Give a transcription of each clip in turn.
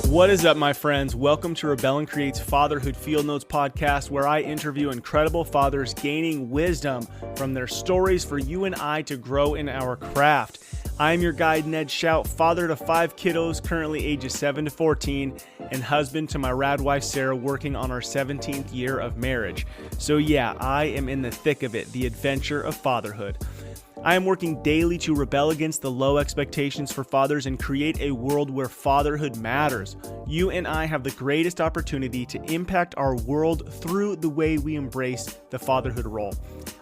What is up, my friends? Welcome to Rebel and Create's Fatherhood Field Notes podcast, where I interview incredible fathers gaining wisdom from their stories for you and I to grow in our craft. I am your guide, Ned Shout, father to 5 kiddos, currently ages 7 to 14, and husband to my rad wife, Sarah, working on our 17th year of marriage. So yeah, I am in the thick of it, the adventure of fatherhood. I am working daily to rebel against the low expectations for fathers and create a world where fatherhood matters. You and I have the greatest opportunity to impact our world through the way we embrace the fatherhood role.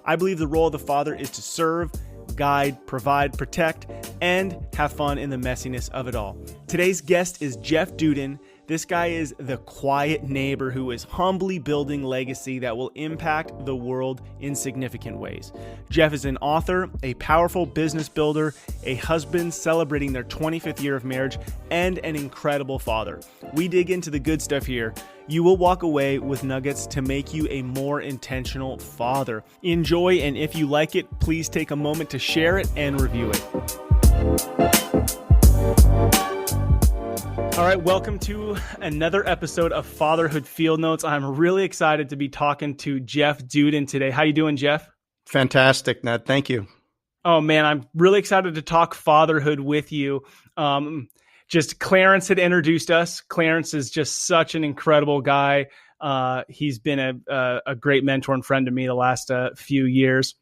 I believe the role of the father is to serve, guide, provide, protect, and have fun in the messiness of it all. Today's guest is Jeff Dudan. This guy is the quiet neighbor who is humbly building legacy that will impact the world in significant ways. Jeff is an author, a powerful business builder, a husband celebrating their 25th year of marriage, and an incredible father. We dig into the good stuff here. You will walk away with nuggets to make you a more intentional father. Enjoy, and if you like it, please take a moment to share it and review it. All right, welcome to another episode of Fatherhood Field Notes. I'm really excited to be talking to Jeff Dudan today. How you doing, Jeff? Fantastic, Ned. Thank you. Oh, man, I'm really excited to talk fatherhood with you. Just Clarence had introduced us. Clarence is just such an incredible guy. He's been a great mentor and friend to me the last few years.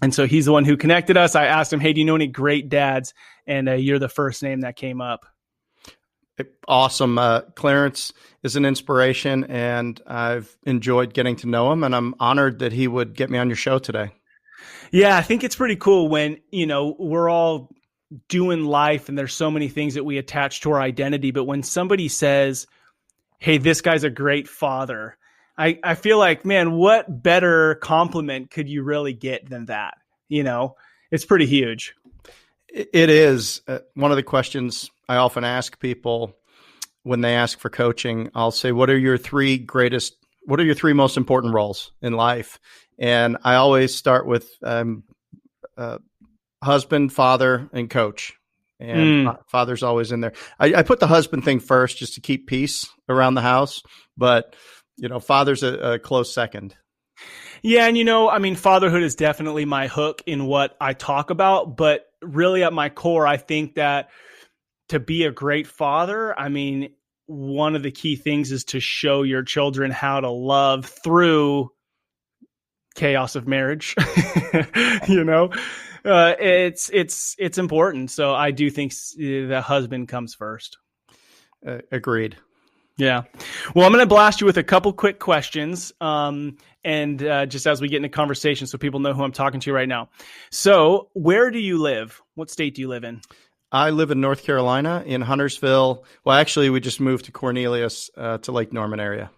And so he's the one who connected us. I asked him, hey, do you know any great dads? And you're the first name that came up. Awesome. Clarence is an inspiration, and I've enjoyed getting to know him, and I'm honored that he would get me on your show today. Yeah, I think it's pretty cool when, we're all doing life and there's so many things that we attach to our identity. But when somebody says, hey, this guy's a great father, I feel like, man, what better compliment could you really get than that? It's pretty huge. It is. One of the questions I often ask people when they ask for coaching, I'll say, what are your three most important roles in life? And I always start with husband, father, and coach. And father's always in there. I put the husband thing first just to keep peace around the house. But, father's a close second. Yeah. And, fatherhood is definitely my hook in what I talk about. But really at my core, I think that to be a great father, one of the key things is to show your children how to love through chaos of marriage. It's important. So I do think the husband comes first. Agreed. Yeah. Well, I'm going to blast you with a couple quick questions. Just as we get into conversation so people know who I'm talking to right now. So where do you live? What state do you live in? I live in North Carolina in Huntersville. Well, actually, we just moved to Cornelius to Lake Norman area.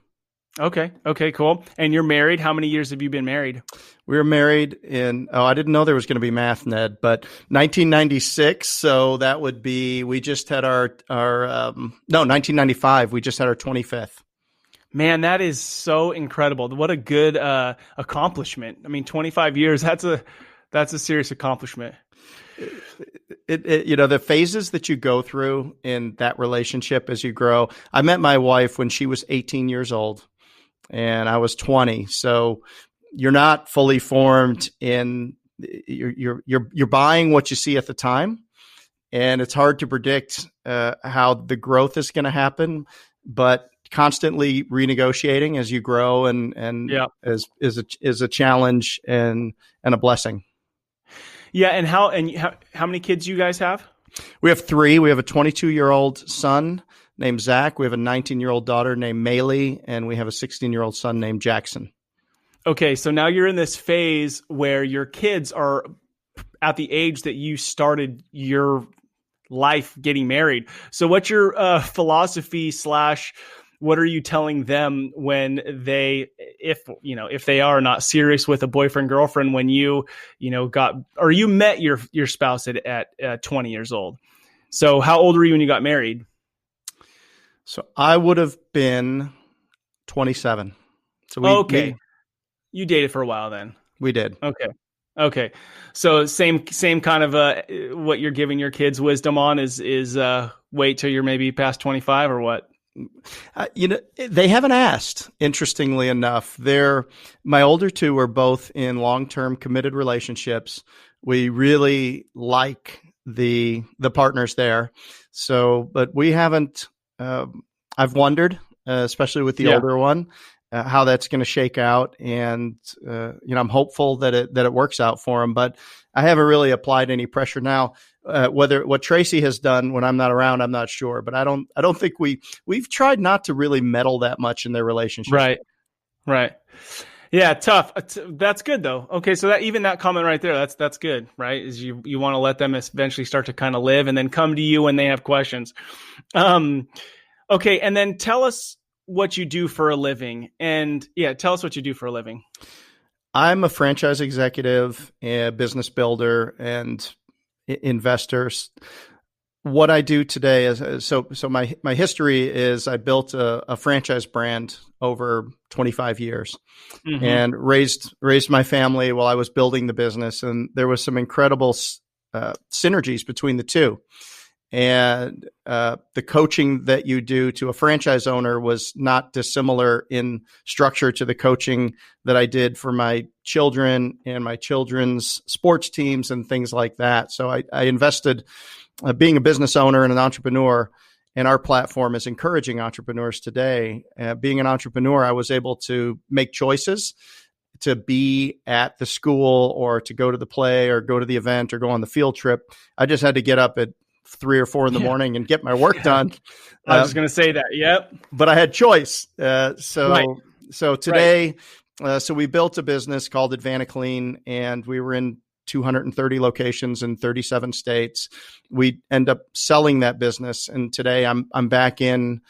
Okay, cool. And you're married. How many years have you been married? We were married in, I didn't know there was going to be math, Ned, but 1996. So that would be, we just had 1995. We just had our 25th. Man, that is so incredible. What a good accomplishment. 25 years, that's a serious accomplishment. The phases that you go through in that relationship as you grow. I met my wife when she was 18 years old and I was 20. So you're not fully formed you're buying what you see at the time, and it's hard to predict how the growth is going to happen, but constantly renegotiating as you grow and is a challenge and a blessing. Yeah. And how many kids you guys have? We have 3. We have a 22-year-old son named Zach. We have a 19-year-old daughter named Maylee, and we have a 16-year-old son named Jackson. Okay. So now you're in this phase where your kids are at the age that you started your life getting married. So what's your philosophy / what are you telling them when if they are not serious with a boyfriend, girlfriend, when you met your spouse at 20 years old? So how old were you when you got married? So I would have been 27. So you dated for a while then. We did. Okay. So same kind of what you're giving your kids wisdom on is wait till you're maybe past 25 or what? They haven't asked, interestingly enough. My older two are both in long-term committed relationships. We really like the partners there. So, but we haven't, I've wondered, especially with the older one, how that's going to shake out. And, I'm hopeful that it works out for them, but I haven't really applied any pressure now. Whether what Tracy has done when I'm not around, I'm not sure, but I don't think we've tried not to really meddle that much in their relationship. Right. Yeah. Tough. That's good though. Okay. So that comment right there, that's good, right? Is you want to let them eventually start to kind of live and then come to you when they have questions. Okay. And then tell us what you do for a living, and tell us what you do for a living. I'm a franchise executive, a business builder, and investors. What I do today is so my history is I built a franchise brand over 25 years and raised my family while I was building the business, and there was some incredible synergies between the two. And the coaching that you do to a franchise owner was not dissimilar in structure to the coaching that I did for my children and my children's sports teams and things like that. So I invested, being a business owner and an entrepreneur, and our platform is encouraging entrepreneurs today. Being an entrepreneur, I was able to make choices to be at the school or to go to the play or go to the event or go on the field trip. I just had to get up at 3 or 4 in the morning and get my work done. I was just going to say that. Yep. But I had choice. So today, so we built a business called AdvantaClean, and we were in 230 locations in 37 states. We end up selling that business. And today I'm back in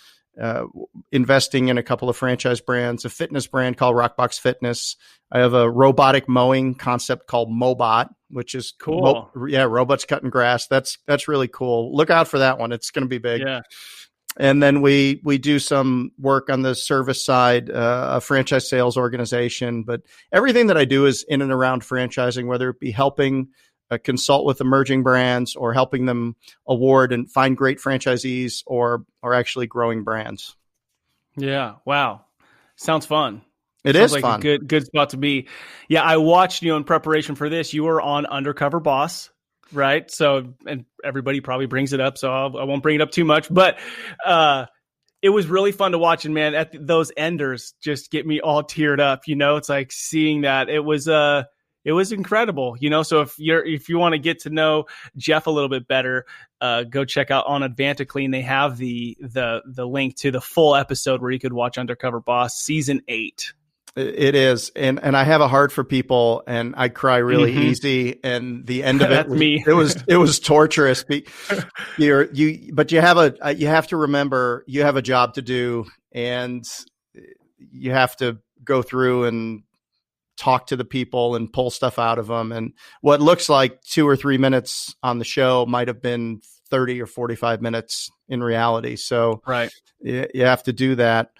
investing in a couple of franchise brands, a fitness brand called Rockbox Fitness. I have a robotic mowing concept called Mobot, which is cool. Robots cutting grass. That's really cool. Look out for that one. It's going to be big. Yeah. And then we do some work on the service side, a franchise sales organization. But everything that I do is in and around franchising, whether it be helping consult with emerging brands or helping them award and find great franchisees or actually growing brands. Yeah. Wow. Sounds fun. It Sounds is like fun. a good spot to be. Yeah. I watched, in preparation for this, you were on Undercover Boss, right? So, and everybody probably brings it up, so I won't bring it up too much, but it was really fun to watch. And man, those enders just get me all teared up. It's like seeing that it was incredible, so if you want to get to know Jeff a little bit better, go check out on AdvantaClean. They have the link to the full episode where you could watch Undercover Boss season 8. It is. And I have a heart for people, and I cry really easy. And the end of it, it was torturous. But you have to remember you have a job to do, and you have to go through and talk to the people and pull stuff out of them. And what looks like 2 or 3 minutes on the show might have been 30 or 45 minutes in reality. So right. You have to do that.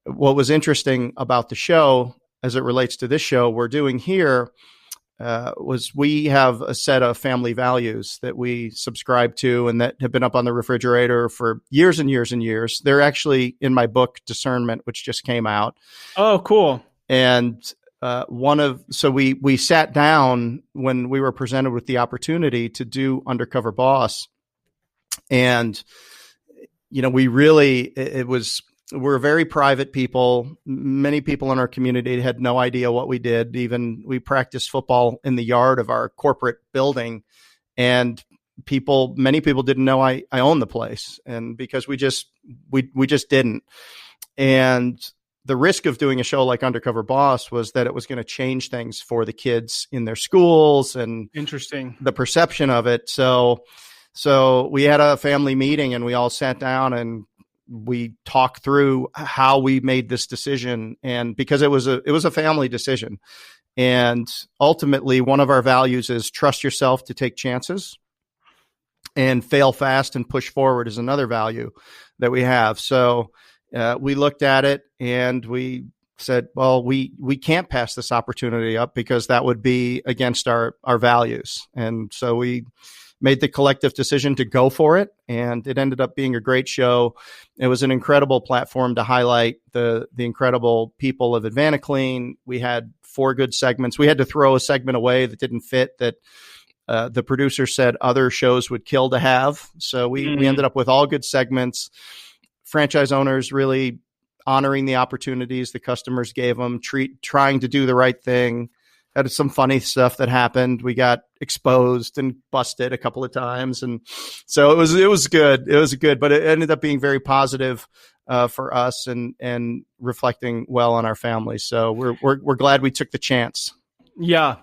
What was interesting about the show, as it relates to this show we're doing here, was we have a set of family values that we subscribe to and that have been up on the refrigerator for years and years and years. They're actually in my book, Discernment, which just came out. Oh, cool. And we sat down when we were presented with the opportunity to do Undercover Boss. And, we're very private people. Many people in our community had no idea what we did. Even we practiced football in the yard of our corporate building, and many people didn't know I owned the place. And because we just didn't. And the risk of doing a show like Undercover Boss was that it was going to change things for the kids in their schools and interesting the perception of it. So we had a family meeting, and we all sat down and we talked through how we made this decision. And because it was a family decision, and ultimately one of our values is trust yourself to take chances, and fail fast and push forward is another value that we have. So we looked at it and we said, well, we can't pass this opportunity up because that would be against our values. And so we made the collective decision to go for it. And it ended up being a great show. It was an incredible platform to highlight the incredible people of Advanaclean. We had 4 good segments. We had to throw a segment away that didn't fit, that the producer said other shows would kill to have. So we ended up with all good segments. Franchise owners really honoring the opportunities the customers gave them, trying to do the right thing. Had some funny stuff that happened. We got exposed and busted a couple of times. And so it was good. It was good, but it ended up being very positive for us and reflecting well on our family. So we're glad we took the chance. Yeah.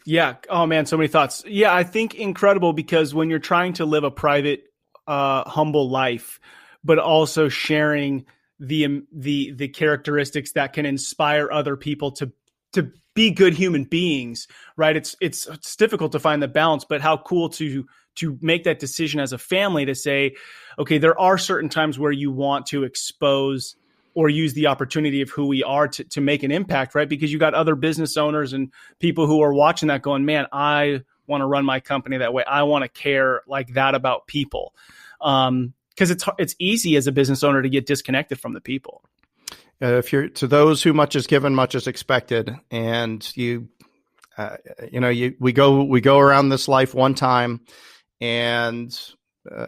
Yeah. Oh man, so many thoughts. Yeah, I think incredible, because when you're trying to live a private, humble life, but also sharing the characteristics that can inspire other people to be good human beings, right? It's difficult to find the balance, but how cool to make that decision as a family to say, okay, there are certain times where you want to expose or use the opportunity of who we are to make an impact, right? Because you got other business owners and people who are watching that going, man, I want to run my company that way. I want to care like that about people. Because it's easy as a business owner to get disconnected from the people. If you're to those who much is given, much is expected, and we go around this life one time, and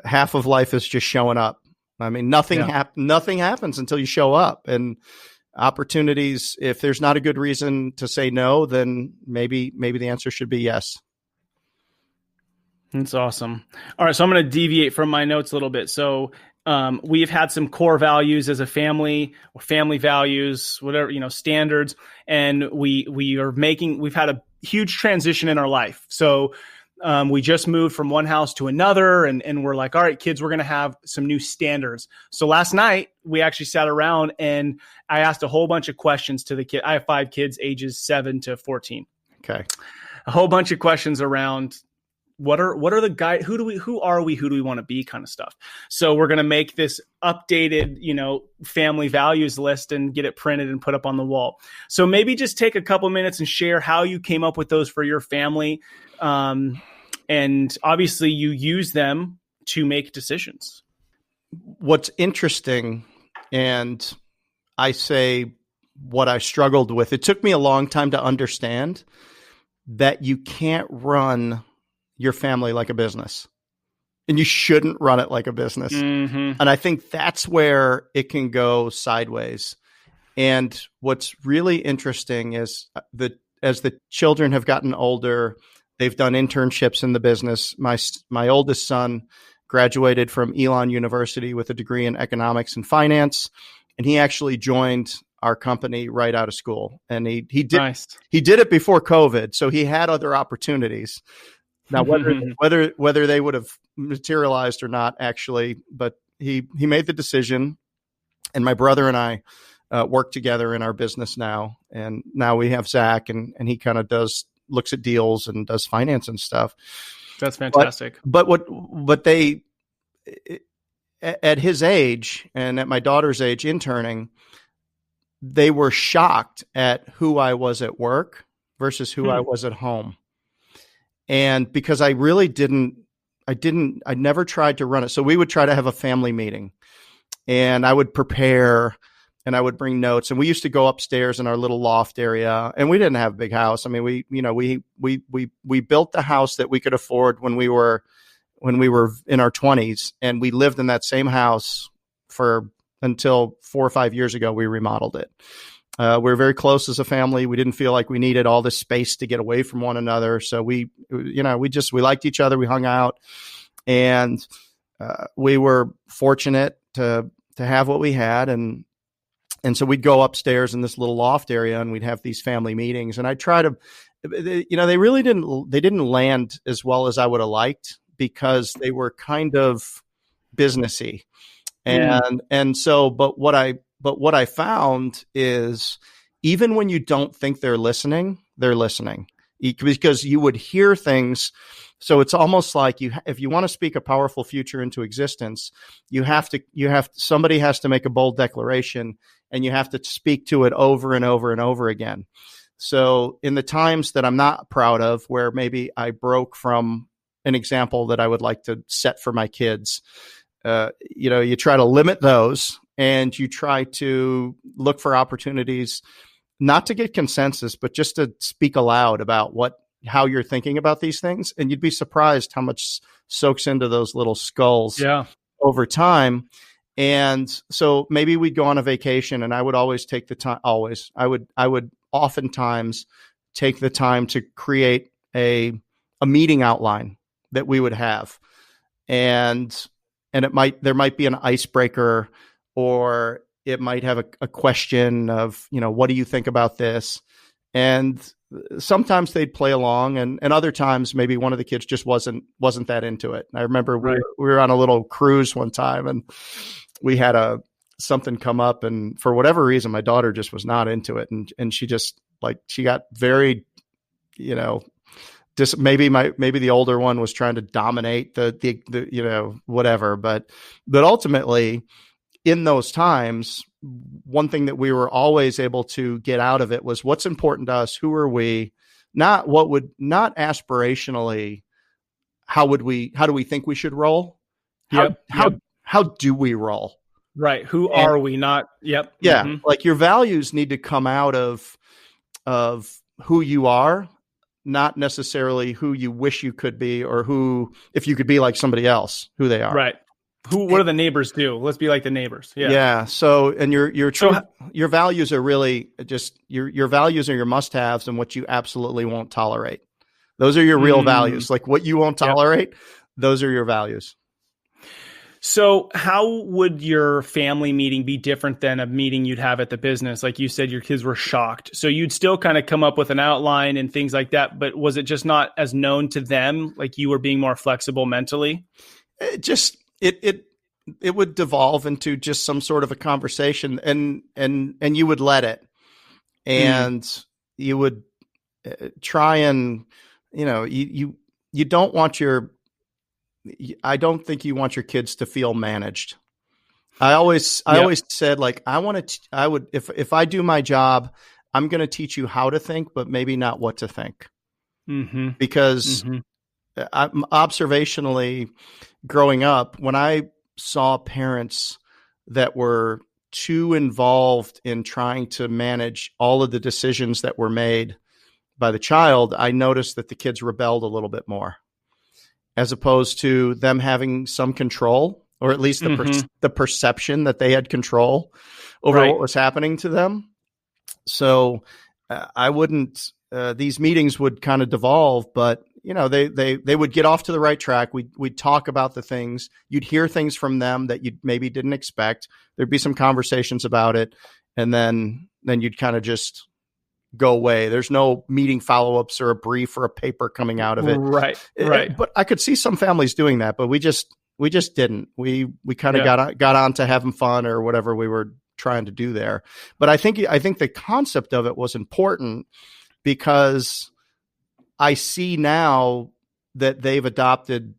half of life is just showing up. I mean, nothing happens until you show up, and opportunities. If there's not a good reason to say no, then maybe the answer should be yes. That's awesome. All right, so I'm going to deviate from my notes a little bit. So we've had some core values as a family, or family values, whatever, standards, and we've had a huge transition in our life. So we just moved from one house to another, and we're like, all right, kids, we're going to have some new standards. So last night we actually sat around and I asked a whole bunch of questions to the kid. I have 5 kids, ages 7 to 14. Okay. A whole bunch of questions around what are the guys, who are we, who do we want to be, kind of stuff. So we're going to make this updated, family values list and get it printed and put up on the wall. So maybe just take a couple minutes and share how you came up with those for your family. And obviously you use them to make decisions. What's interesting, and I say what I struggled with, it took me a long time to understand that you can't run your family like a business, and you shouldn't run it like a business. Mm-hmm. And I think that's where it can go sideways. And what's really interesting is that as the children have gotten older, they've done internships in the business. My oldest son graduated from Elon University with a degree in economics and finance, and he actually joined our company right out of school. And he did nice. He did it before COVID, so he had other opportunities. Now, whether they would have materialized or not, actually, but he made the decision, and my brother and I work together in our business now. And now we have Zach, and he kind of looks at deals and does finance and stuff. That's fantastic. But they, at his age and at my daughter's age interning, they were shocked at who I was at work versus who I was at home. And because I never tried to run it. So we would try to have a family meeting, and I would prepare and I would bring notes, and we used to go upstairs in our little loft area, and we didn't have a big house. I mean, we built the house that we could afford when we were in our 20s, and we lived in that same house until 4 or 5 years ago. We remodeled it. We're very close as a family. We didn't feel like we needed all this space to get away from one another. So we liked each other. We hung out, and we were fortunate to have what we had. And so we'd go upstairs in this little loft area, and we'd have these family meetings. And I try to, they really didn't land as well as I would have liked, because they were kind of businessy. And so, but what I found is, even when you don't think they're listening, because you would hear things. So it's almost like if you want to speak a powerful future into existence, somebody has to make a bold declaration, and you have to speak to it over and over and over again. So in the times that I'm not proud of, where maybe I broke from an example that I would like to set for my kids. You try to limit those, and you try to look for opportunities, not to get consensus, but just to speak aloud about how you're thinking about these things. And you'd be surprised how much soaks into those little skulls over time. And so maybe we'd go on a vacation, and I would always take the time. I would oftentimes take the time to create a meeting outline that we would have. And there might be an icebreaker, or it might have a question of, what do you think about this? And sometimes they'd play along, and other times maybe one of the kids just wasn't that into it. I remember we were on a little cruise one time, and we had something come up, and for whatever reason, my daughter just was not into it. And she just she got very, maybe the older one was trying to dominate the whatever, but ultimately in those times, one thing that we were always able to get out of it was what's important to us. Who are we? Not aspirationally. How do we think we should roll? How do we roll? Right. Who are we? Not. Yep. Yeah. Mm-hmm. Like your values need to come out of who you are, not necessarily who you wish you could be, or who, if you could be like somebody else, who they are. Right. What do the neighbors do? Let's be like the neighbors. Yeah. Yeah. So, and your values are really just your values are your must-haves and what you absolutely won't tolerate. Those are your real values. Like what you won't tolerate, those are your values. So how would your family meeting be different than a meeting you'd have at the business? Like you said, your kids were shocked. So you'd still kind of come up with an outline and things like that, but was it just not as known to them? Like you were being more flexible mentally? It would devolve into just some sort of a conversation, and you would let it, and you would try and, you don't want I don't think you want your kids to feel managed. I always said, like, if I do my job, I'm going to teach you how to think, but maybe not what to think. Mm-hmm. Because observationally growing up, when I saw parents that were too involved in trying to manage all of the decisions that were made by the child, I noticed that the kids rebelled a little bit more, as opposed to them having some control, or at least the perception that they had control over what was happening to them. So I wouldn't, these meetings would kind of devolve, but they would get off to the right track. We'd talk about the things. You'd hear things from them that you maybe didn't expect. There'd be some conversations about it, and then you'd kind of just go away. There's no meeting follow-ups or a brief or a paper coming out of it. Right. But I could see some families doing that, but we just didn't. We kind of got on to having fun or whatever we were trying to do there. But I think the concept of it was important, because I see now that they've adopted,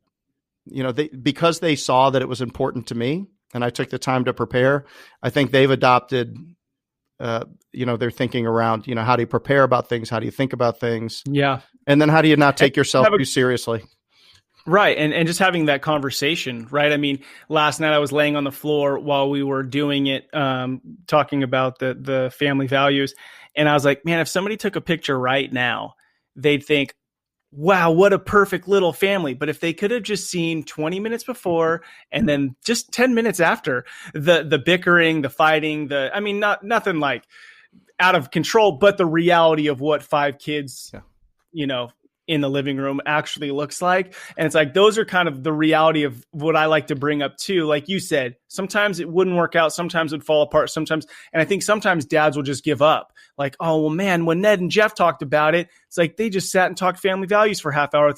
because they saw that it was important to me and I took the time to prepare. I think they've adopted their thinking around, how do you prepare about things? How do you think about things? Yeah. And then how do you not take yourself too seriously? Right. And just having that conversation, right? I mean, last night I was laying on the floor while we were doing it, talking about the family values. And I was like, man, if somebody took a picture right now, they'd think, wow, what a perfect little family. But if they could have just seen 20 minutes before and then just 10 minutes after, the bickering, the fighting, nothing like out of control, but the reality of what 5 kids, in the living room actually looks like. And it's like, those are kind of the reality of what I like to bring up too. Like you said, sometimes it wouldn't work out. Sometimes it would fall apart. Sometimes, and I think sometimes dads will just give up. Like, oh, well, man, when Ned and Jeff talked about it, it's like they just sat and talked family values for a half hour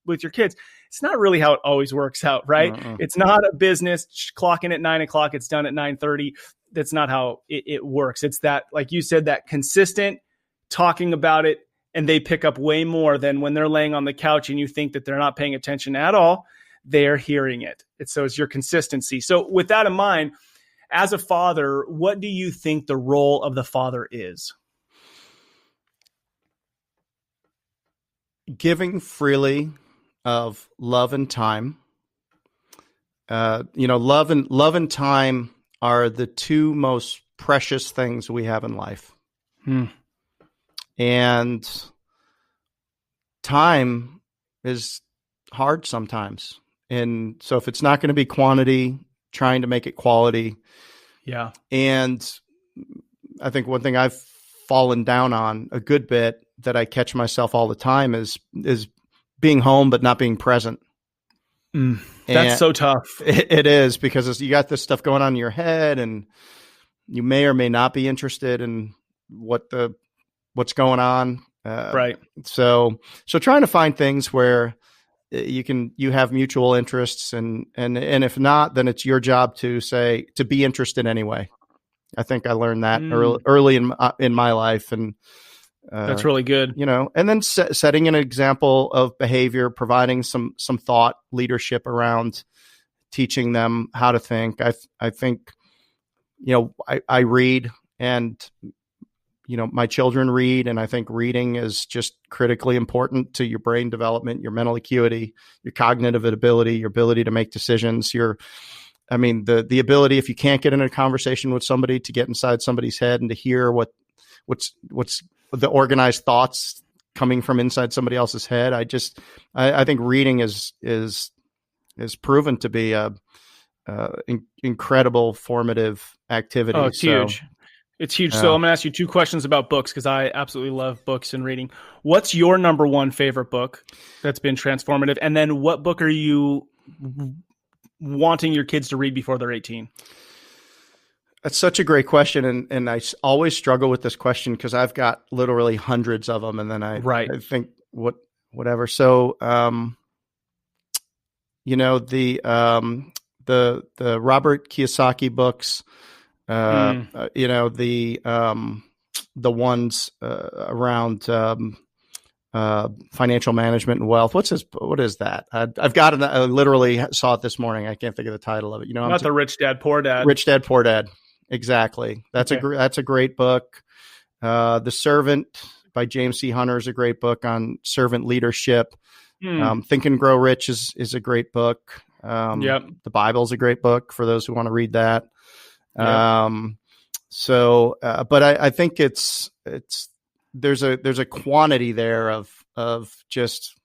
with your kids. It's not really how it always works out, right? It's not a business clocking at 9:00. It's done at 9:30. That's not how it works. It's that, like you said, that consistent talking about it, and they pick up way more than when they're laying on the couch and you think that they're not paying attention at all. They're hearing it. So it's your consistency. So with that in mind, as a father, what do you think the role of the father is? Giving freely of love and time. Love and time are the two most precious things we have in life. And time is hard sometimes. And so if it's not going to be quantity, trying to make it quality. Yeah. And I think one thing I've fallen down on a good bit that I catch myself all the time is being home, but not being present. That's so tough. It is, because you got this stuff going on in your head, and you may or may not be interested in what's going on. Right. So trying to find things where you have mutual interests, and if not, then it's your job to be interested anyway. I think I learned that early in my life, and that's really good. And then setting an example of behavior, providing some thought leadership around teaching them how to think. I think, I read, and, my children read, and I think reading is just critically important to your brain development, your mental acuity, your cognitive ability, your ability to make decisions, the ability, if you can't get in a conversation with somebody, to get inside somebody's head and to hear what's the organized thoughts coming from inside somebody else's head. I think reading is proven to be a incredible formative activity. Oh, it's huge. It's huge. So I'm going to ask you two questions about books, because I absolutely love books and reading. What's your number one favorite book that's been transformative? And then what book are you wanting your kids to read before they're 18? That's such a great question. And I always struggle with this question, because I've got literally hundreds of them. And then I think whatever. So, the Robert Kiyosaki books, the ones around financial management and wealth. What is that? I've got it. I literally saw it this morning. I can't think of the title of it. Not the Rich Dad, Poor Dad. Rich Dad, Poor Dad. Exactly. That's a great book. The Servant by James C. Hunter is a great book on servant leadership. Think and Grow Rich is a great book. The Bible is a great book for those who want to read that. But I think there's a quantity there of just,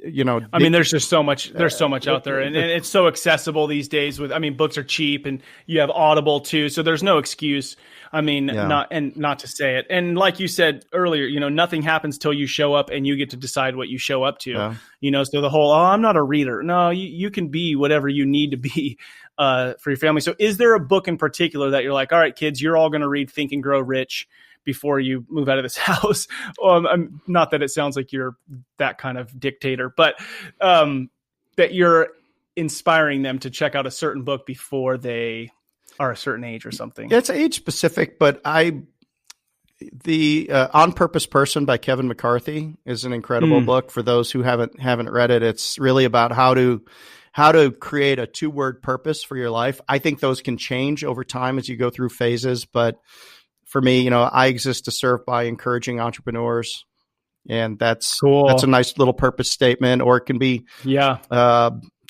there's just so much, out there, and it's so accessible these days books are cheap, and you have Audible too. So there's no excuse. Not to say it. And like you said earlier, nothing happens till you show up, and you get to decide what you show up to, so the whole, I'm not a reader. No, you can be whatever you need to be, for your family. So is there a book in particular that you're like, all right, kids, you're all going to read Think and Grow Rich before you move out of this house? Not that it sounds like you're that kind of dictator, but that you're inspiring them to check out a certain book before they are a certain age or something. It's age specific, but the On Purpose Person by Kevin McCarthy is an incredible book for those who haven't read it. It's really about how to create a 2-word purpose for your life. I think those can change over time as you go through phases, but for me, I exist to serve by encouraging entrepreneurs, and that's cool. That's a nice little purpose statement. Or it can be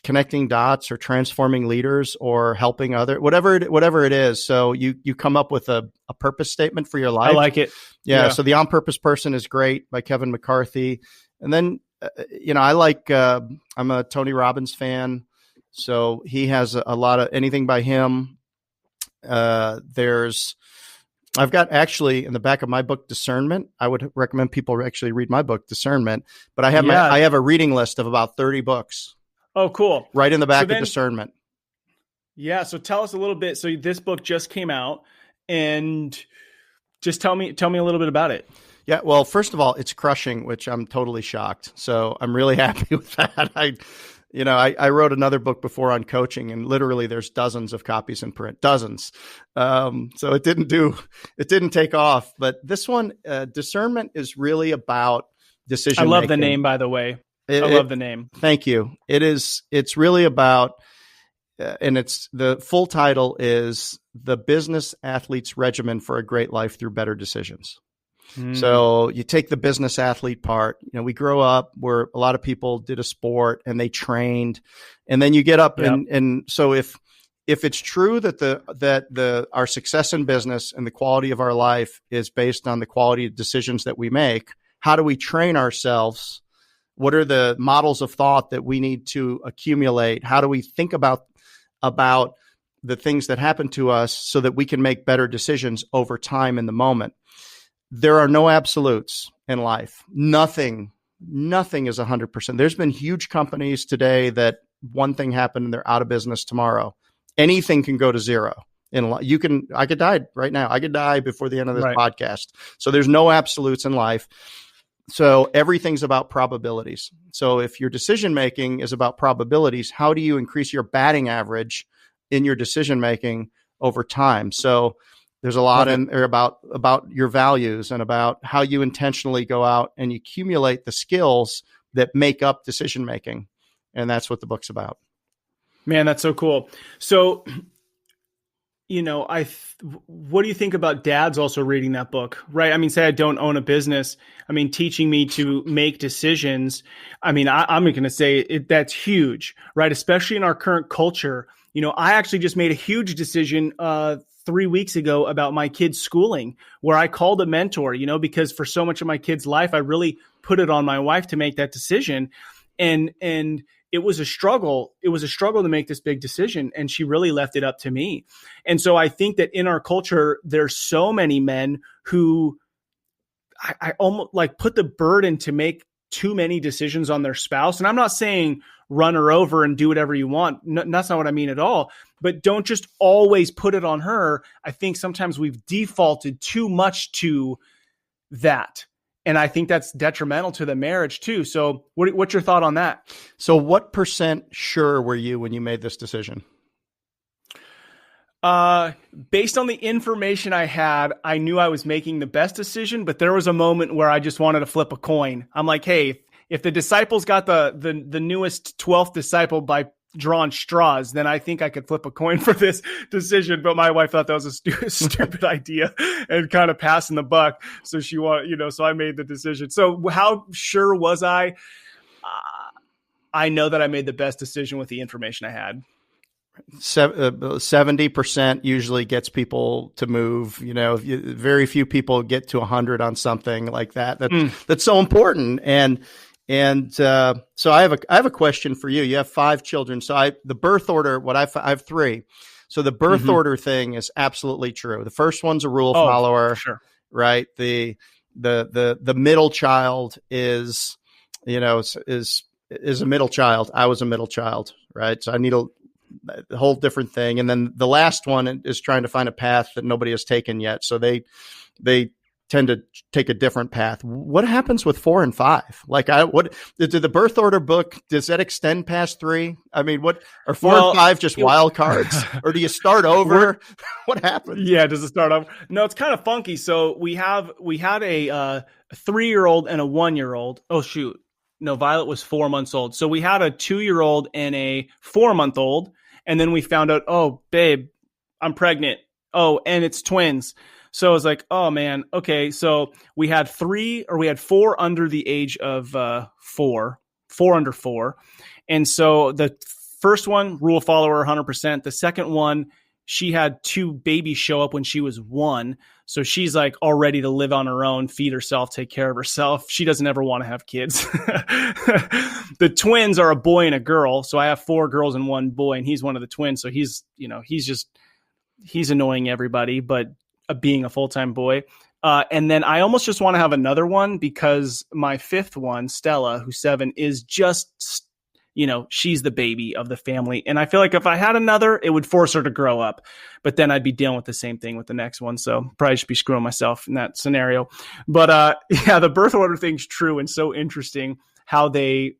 connecting dots, or transforming leaders, or helping whatever it is. So you come up with a purpose statement for your life. I like it. Yeah. So the On Purpose Person is great by Kevin McCarthy, and then I like I'm a Tony Robbins fan, so he has a lot of anything by him. I've got actually in the back of my book, Discernment. I would recommend people actually read my book, Discernment. But I have a reading list of about 30 books. Oh, cool! Right in the back of Discernment. Yeah. So tell us a little bit. So this book just came out, and just tell me a little bit about it. Yeah. Well, first of all, it's crushing, which I'm totally shocked. So I'm really happy with that. I wrote another book before on coaching, and literally there's dozens of copies in print, dozens. So it didn't take off, but this one, Discernment, is really about decision making. I love the name, by the way. I love the name. Thank you. It's really about, and the full title is The Business Athlete's Regimen for a Great Life Through Better Decisions. So you take the business athlete part, we grow up where a lot of people did a sport and they trained, and then you get up and so if it's true that our success in business and the quality of our life is based on the quality of decisions that we make, how do we train ourselves? What are the models of thought that we need to accumulate? How do we think about the things that happen to us so that we can make better decisions over time in the moment? There are no absolutes in life. Nothing is 100%. There's been huge companies today that one thing happened and they're out of business tomorrow. Anything can go to zero. I could die right now. I could die before the end of this podcast. So there's no absolutes in life. So everything's about probabilities. So if your decision-making is about probabilities, how do you increase your batting average in your decision-making over time? So there's a lot in there about your values and about how you intentionally go out and you accumulate the skills that make up decision-making. And that's what the book's about. Man, that's so cool. So, what do you think about dads also reading that book, right? I mean, say I don't own a business. I mean, teaching me to make decisions. I mean, I'm going to say that's huge, right? Especially in our current culture. I actually just made a huge decision 3 weeks ago about my kids' schooling, where I called a mentor, because for so much of my kids' life, I really put it on my wife to make that decision. And it was a struggle. It was a struggle to make this big decision. And she really left it up to me. And so I think that in our culture, there's so many men who I almost like put the burden to make too many decisions on their spouse. And I'm not saying run her over and do whatever you want. No, that's not what I mean at all. But don't just always put it on her. I think sometimes we've defaulted too much to that. And I think that's detrimental to the marriage too. So what's your thought on that? So what % sure were you when you made this decision? Based on the information I had, I knew I was making the best decision, but there was a moment where I just wanted to flip a coin. I'm like, hey, if the disciples got the newest 12th disciple by drawing straws, then I think I could flip a coin for this decision. But my wife thought that was a stupid idea and kind of passing the buck. So she wanted, so I made the decision. So how sure was I? I know that I made the best decision with the information I had. 70% usually gets people to move. Very few people get to 100 on something like that. That's so important. And so I have a question for you. You have 5 children. So the birth order, I have 3. So the birth order thing is absolutely true. The first one's a rule follower, sure. Right? The middle child is a middle child. I was a middle child, right? So I need a whole different thing. And then the last one is trying to find a path that nobody has taken yet. So they tend to take a different path. What happens with 4 and 5? Like did the birth order book, does that extend past 3? I mean, what are 4 and 5 just wild cards, or do you start over? What happened? Yeah. Does it start over? No, it's kind of funky. So we had a 3-year-old and a 1-year-old. Oh shoot. No, Violet was 4 months old. So we had a 2-year-old and a 4-month-old. And then we found out, oh babe, I'm pregnant. Oh, and it's twins. So I was like, oh man, okay. So we had 4 under the age of 4 under 4. And so the first one, rule follower, 100%. The second one, she had 2 babies show up when she was 1. So she's like all ready to live on her own, feed herself, take care of herself. She doesn't ever want to have kids. The twins are a boy and a girl. So I have 4 girls and 1 boy, and he's one of the twins. So he's annoying everybody, but being a full-time boy. And then I almost just want to have another one because my 5th one, Stella, who's 7, is just, she's the baby of the family. And I feel like if I had another, it would force her to grow up, but then I'd be dealing with the same thing with the next one. So probably should be screwing myself in that scenario. But yeah, the birth order thing's true and so interesting how they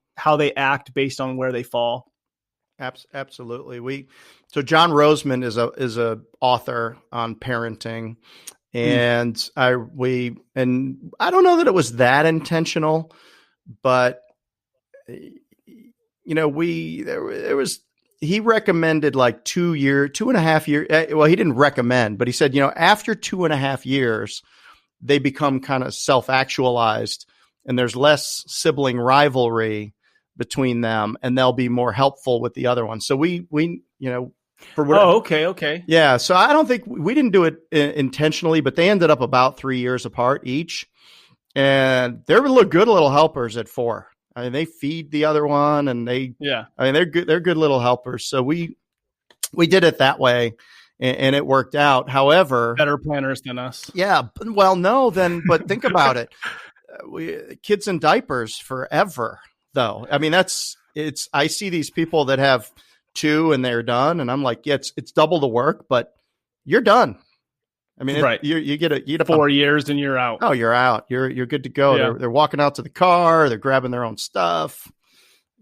act based on where they fall. Absolutely. So John Roseman is a author on parenting, and I don't know that it was that intentional, but he recommended like 2.5 years. Well, he didn't recommend, but he said, after 2.5 years, they become kind of self-actualized, and there's less sibling rivalry between them, and they'll be more helpful with the other one. So we for what? Oh, okay. Yeah. So I don't think we didn't do it intentionally, but they ended up about 3 years apart each, and they're good little helpers at 4. I mean, they feed the other one, and they're good. They're good little helpers. So we did it that way, and it worked out. However, better planners than us. Yeah. Well, no, but think about it. Kids in diapers forever, though. I mean, I see these people that have 2 and they're done, and I'm like, yeah, it's double the work, but you're done. I mean, right. You get 4 years and you're out. Oh, you're out. You're good to go. Yeah. They're walking out to the car. They're grabbing their own stuff.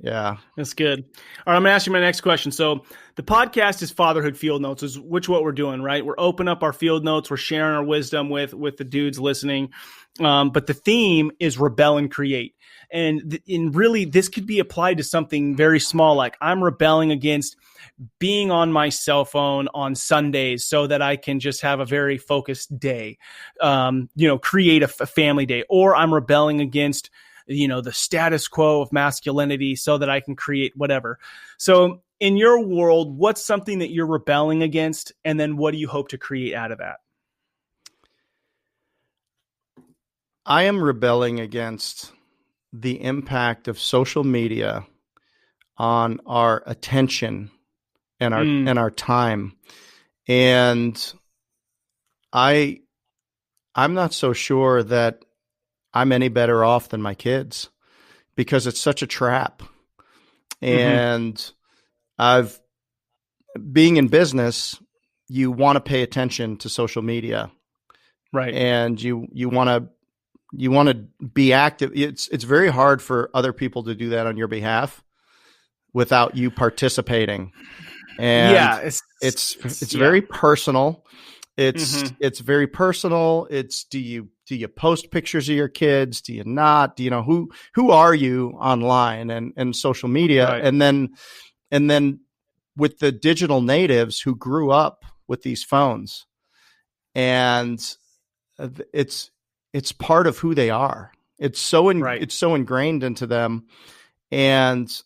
Yeah. That's good. All right. I'm going to ask you my next question. So the podcast is Fatherhood Field Notes, which what we're doing, right? We're opening up our field notes. We're sharing our wisdom with the dudes listening. But the theme is rebel and create. And really, this could be applied to something very small. Like, I'm rebelling against being on my cell phone on Sundays so that I can just have a very focused day, create a family day. Or I'm rebelling against, the status quo of masculinity so that I can create whatever. So in your world, what's something that you're rebelling against? And then what do you hope to create out of that? I am rebelling against the impact of social media on our attention and our time. And I'm not so sure that I'm any better off than my kids, because it's such a trap. And being in business, you want to pay attention to social media. Right. And you want to be active. It's very hard for other people to do that on your behalf without you participating. And it's very personal. It's very personal. It's, do you post pictures of your kids? Do you not? Do you know who are you online and social media? Right. And then with the digital natives who grew up with these phones, and it's part of who they are. It's so ingrained into them, and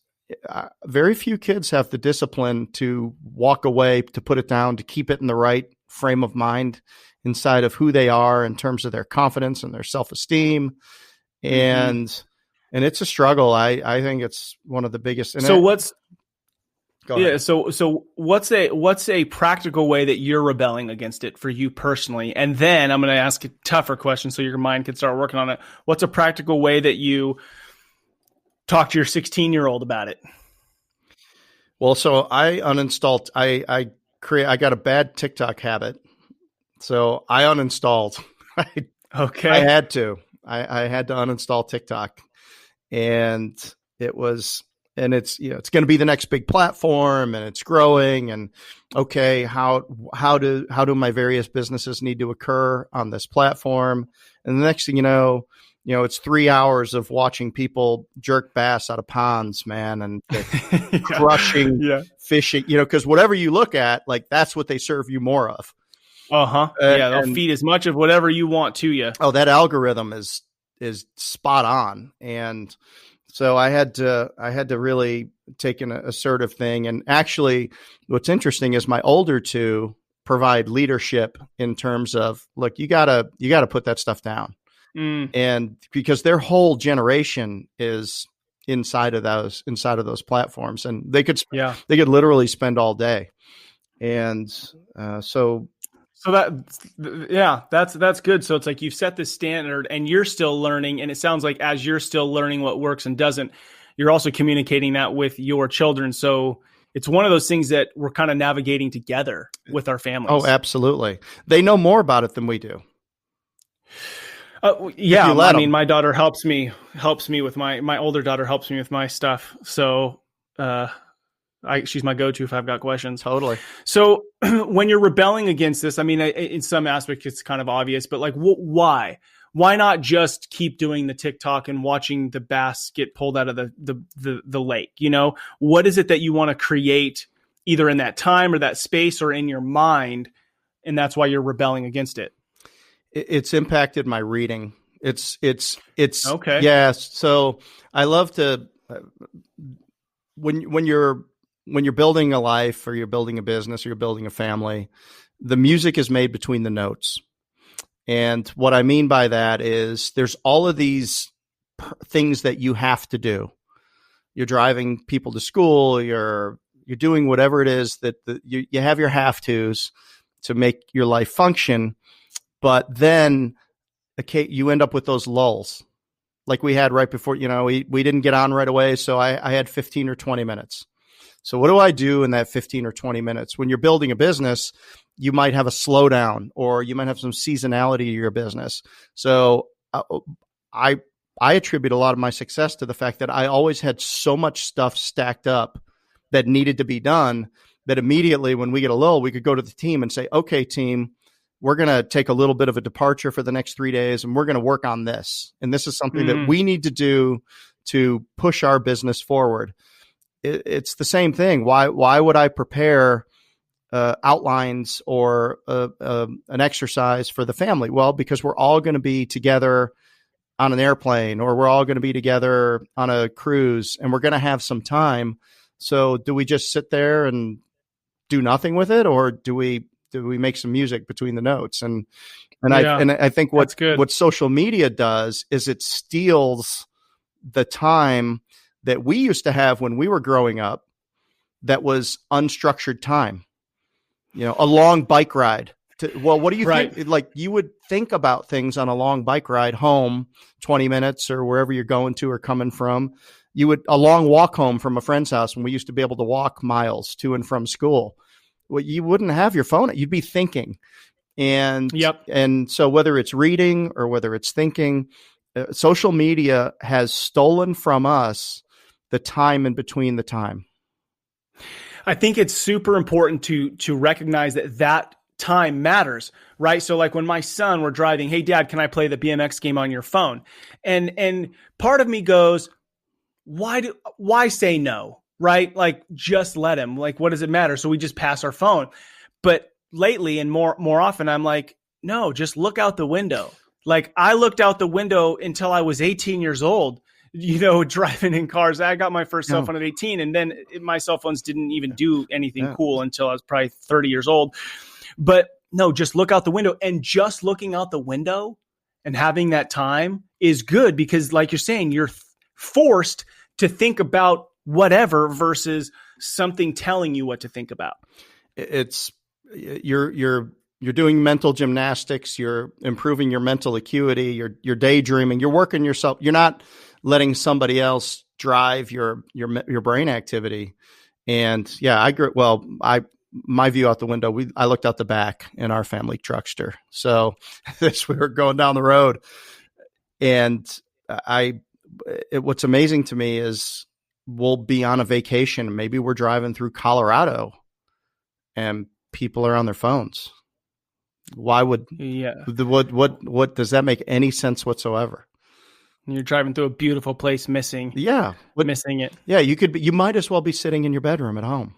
very few kids have the discipline to walk away, to put it down, to keep it in the right frame of mind inside of who they are in terms of their confidence and their self-esteem. And it's a struggle. I think it's one of the biggest. So what's a practical way that you're rebelling against it for you personally? And then I'm going to ask a tougher question so your mind can start working on it. What's a practical way that you talk to your 16-year-old about it? Well, so I uninstalled, I got a bad TikTok habit. So I uninstalled. Okay. I had to uninstall TikTok, and it's going to be the next big platform, and it's growing, and okay, how do my various businesses need to occur on this platform? And the next thing you know, it's 3 hours of watching people jerk bass out of ponds, man, and crushing fishing, because whatever you look at, like, that's what they serve you more of. They'll feed as much of whatever you want to you. Oh, that algorithm is spot on. And so I had to really take an assertive thing. And actually, what's interesting is my older 2 provide leadership in terms of, look, you gotta put that stuff down. And because their whole generation is inside of those platforms, and they could literally spend all day. And so that's good. So it's like you've set the standard and you're still learning. And it sounds like as you're still learning what works and doesn't, you're also communicating that with your children. So it's one of those things that we're kind of navigating together with our families. Oh, absolutely. They know more about it than we do. My daughter helps me with my older daughter helps me with my stuff. So, she's my go-to if I've got questions. Totally. So when you're rebelling against this, I mean, in some aspects it's kind of obvious, but like, why not just keep doing the TikTok and watching the bass get pulled out of the lake? What is it that you want to create either in that time or that space or in your mind? And that's why you're rebelling against it. It's impacted my reading. It's okay. Yes. So I love to, when you're building a life, or you're building a business, or you're building a family, the music is made between the notes. And what I mean by that is there's all of these things that you have to do. You're driving people to school. You're doing whatever it is that you have your have tos to make your life function. But then you end up with those lulls, like we had right before. We didn't get on right away, so I had 15 or 20 minutes. So what do I do in that 15 or 20 minutes? When you're building a business, you might have a slowdown, or you might have some seasonality to your business. So I attribute a lot of my success to the fact that I always had so much stuff stacked up that needed to be done, that immediately when we get a lull, we could go to the team and say, okay, team, we're going to take a little bit of a departure for the next 3 days, and we're going to work on this. And this is something that we need to do to push our business forward. It's the same thing. Why would I prepare outlines or an exercise for the family? Well, because we're all going to be together on an airplane, or we're all going to be together on a cruise, and we're going to have some time. So do we just sit there and do nothing with it, or do we make some music between the notes? And I think what social media does is it steals the time that we used to have when we were growing up, that was unstructured time. A long bike ride. What do you think? Like, you would think about things on a long bike ride home, 20 minutes or wherever you're going to or coming from. A long walk home from a friend's house, when we used to be able to walk miles to and from school. Well, you wouldn't have your phone. You'd be thinking. And so whether it's reading or whether it's thinking, social media has stolen from us the time in between the time. I think it's super important to recognize that time matters, right? So like when my son, we're driving, hey dad, can I play the BMX game on your phone? And part of me goes, why say no? Right? Like, just let him. Like, what does it matter? So we just pass our phone. But lately, and more often, I'm like, no, just look out the window. Like, I looked out the window until I was 18 years old, driving in cars. I got my first cell phone at 18, and then my cell phones didn't even do anything cool until I was probably 30 years old. But no, just look out the window. And just looking out the window and having that time is good, because like you're saying, you're forced to think about whatever versus something telling you what to think about. It's you're doing mental gymnastics. You're improving your mental acuity. You're daydreaming. You're working yourself. You're not letting somebody else drive your brain activity. And yeah, I agree. Well, my view out the window, I looked out the back in our family truckster. So we were going down the road, and what's amazing to me is we'll be on a vacation. Maybe we're driving through Colorado and people are on their phones. Why would, what does that make any sense whatsoever? You're driving through a beautiful place, missing it. Yeah. You might as well be sitting in your bedroom at home.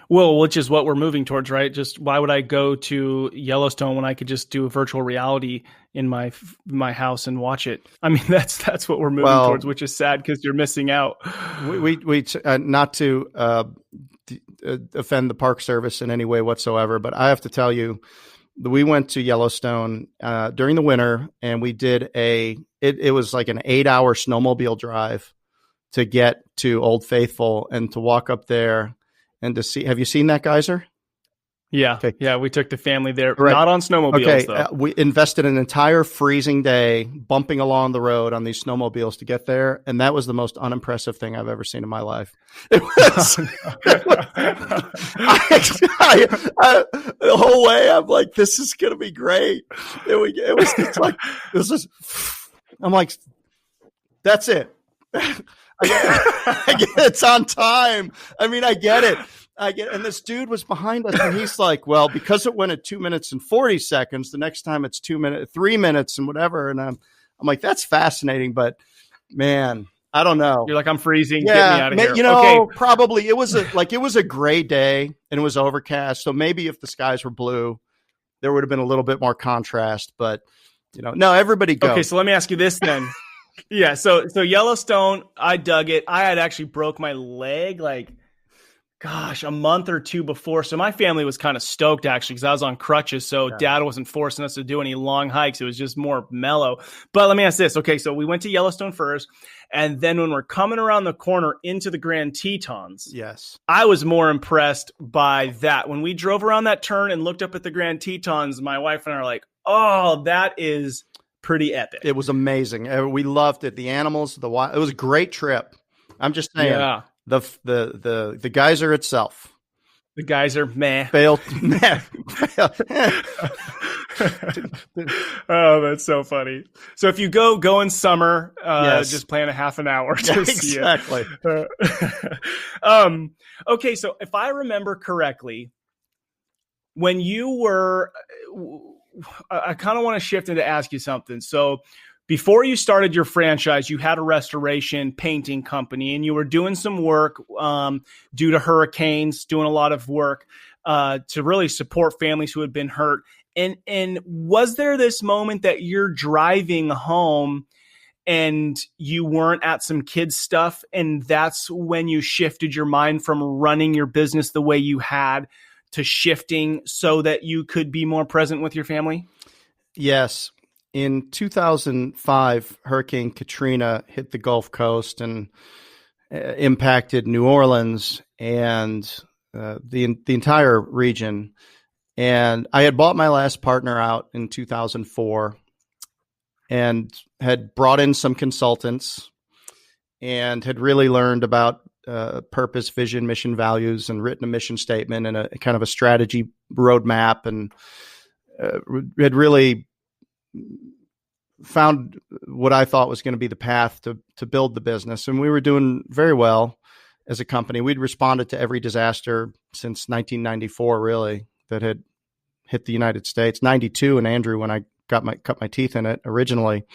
Well, which is what we're moving towards, right? Just why would I go to Yellowstone when I could just do a virtual reality in my house and watch it? I mean, that's what we're moving towards, which is sad because you're missing out. We not to offend the Park Service in any way whatsoever, but I have to tell you, we went to Yellowstone during the winter, and we did it was like an 8-hour snowmobile drive to get to Old Faithful and to walk up there. And to see, have you seen that geyser? Yeah. Okay. Yeah. We took the family there, not on snowmobiles though. We invested an entire freezing day bumping along the road on these snowmobiles to get there. And that was the most unimpressive thing I've ever seen in my life. It was, the whole way I'm like, this is going to be great. I'm like, that's it. I get it's on time. I mean, I get it. And this dude was behind us, and he's like, well, because it went at 2 minutes and 40 seconds, the next time it's 3 minutes and whatever. And I'm like, that's fascinating, but man, I don't know. You're like, I'm freezing. Get me out of here. Okay. Probably it was a gray day and it was overcast. So maybe if the skies were blue, there would have been a little bit more contrast, but no, everybody go. Okay. So let me ask you this then. Yeah. So Yellowstone, I dug it. I had actually broke my leg a month or two before. So my family was kind of stoked actually, because I was on crutches. So Dad wasn't forcing us to do any long hikes. It was just more mellow. But let me ask this. Okay. So we went to Yellowstone first. And then when we're coming around the corner into the Grand Tetons, yes, I was more impressed by that. When we drove around that turn and looked up at the Grand Tetons, my wife and I are like, oh, that is pretty epic. It was amazing. We loved it. The animals, it was a great trip. I'm just saying. Yeah. The geyser itself. The geyser, meh. Failed. Oh, that's so funny. So if you go in summer, just plan a half an hour to see it. Exactly. Okay, so if I remember correctly, when you were, I kind of want to shift into ask you something. So before you started your franchise, you had a restoration painting company, and you were doing some work due to hurricanes, doing a lot of work to really support families who had been hurt. And was there this moment that you're driving home and you weren't at some kids stuff, and that's when you shifted your mind from running your business the way you had to shifting so that you could be more present with your family? Yes. In 2005, Hurricane Katrina hit the Gulf Coast and impacted New Orleans and the entire region. And I had bought my last partner out in 2004 and had brought in some consultants and had really learned about purpose, vision, mission, values, and written a mission statement and a kind of a strategy roadmap, and had really found what I thought was going to be the path to build the business. And we were doing very well as a company. We'd responded to every disaster since 1994, really, that had hit the United States. 92 in Andrew, when I cut my teeth in it originally.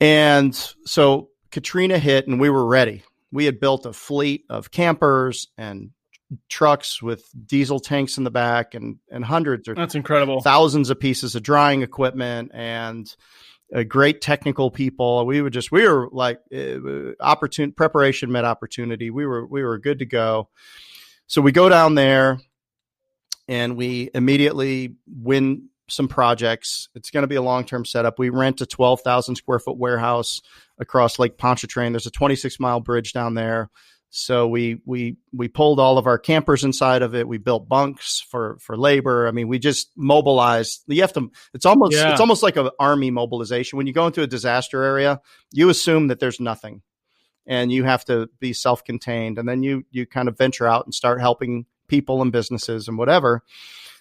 And so Katrina hit and we were ready. We had built a fleet of campers and trucks with diesel tanks in the back and hundreds or that's incredible, thousands of pieces of drying equipment and great technical people. We were like preparation met opportunity. We were good to go. So we go down there and we immediately win some projects. It's going to be a long-term setup. We rent a 12,000 square foot warehouse across Lake Pontchartrain. There's a 26-mile bridge down there. So we pulled all of our campers inside of it. We built bunks for labor. I mean, we just mobilized. You have to. It's almost like an army mobilization. When you go into a disaster area, you assume that there's nothing, and you have to be self-contained. And then you kind of venture out and start helping people and businesses and whatever.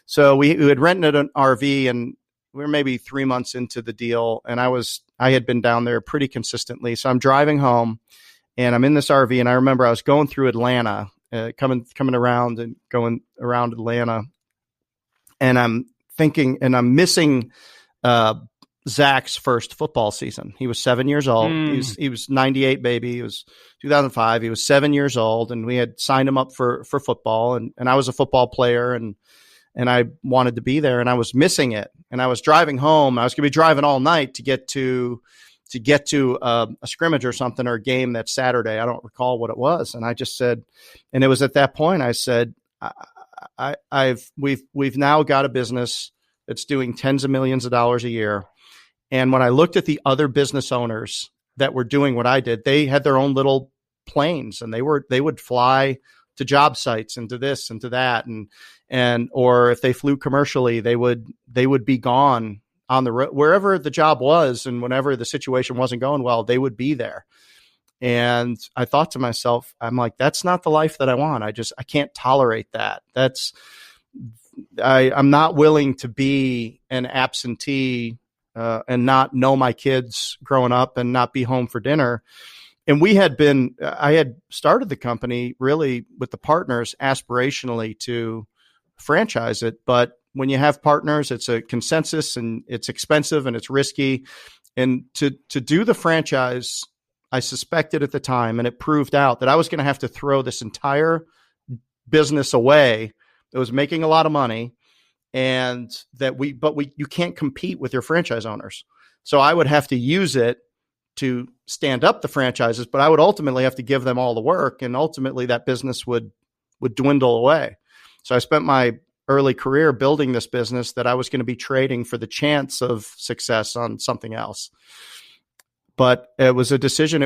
So we had rented an RV, and we were maybe 3 months into the deal, and I had been down there pretty consistently. So I'm driving home. And I'm in this RV, and I remember I was going through Atlanta, coming around and going around Atlanta, and I'm thinking, and I'm missing Zach's first football season. He was 7 years old. He was 98 baby. It was 2005. He was 7 years old, and we had signed him up for football, and I was a football player, and I wanted to be there, and I was missing it. And I was driving home. I was going to be driving all night to get to a scrimmage or something, or a game that Saturday. I don't recall what it was. And I just said, and it was at that point I said, we've now got a business that's doing tens of millions of dollars a year. And when I looked at the other business owners that were doing what I did, they had their own little planes, and they would fly to job sites and to this and to that. And, or if they flew commercially, they would be gone on the road, wherever the job was, and whenever the situation wasn't going well, they would be there. And I thought to myself, I'm like, that's not the life that I want. I can't tolerate that. I'm not willing to be an absentee and not know my kids growing up and not be home for dinner. And I had started the company really with the partners aspirationally to franchise it, but when you have partners, it's a consensus, and it's expensive and it's risky. And to do the franchise, I suspected at the time, and it proved out that I was going to have to throw this entire business away. It was making a lot of money, and you can't compete with your franchise owners. So I would have to use it to stand up the franchises, but I would ultimately have to give them all the work, and ultimately that business would dwindle away. So I spent my early career building this business that I was going to be trading for the chance of success on something else. But it was a decision.